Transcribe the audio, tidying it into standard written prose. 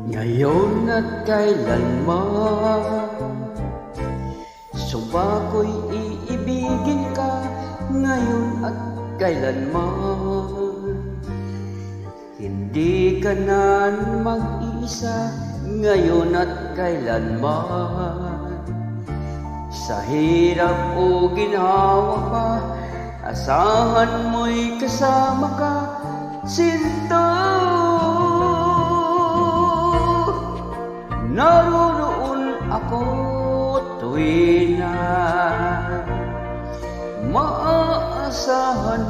Ngayon at kailanman, sumpa ko'y iibigin ka. Ngayon at kailanman, hindi ka na mag-iisa. Ngayon at kailanman, sa hirap o ginhawa pa, asahan mo'y kasama ka, sinta. Naroon ako tuwing na maaasahan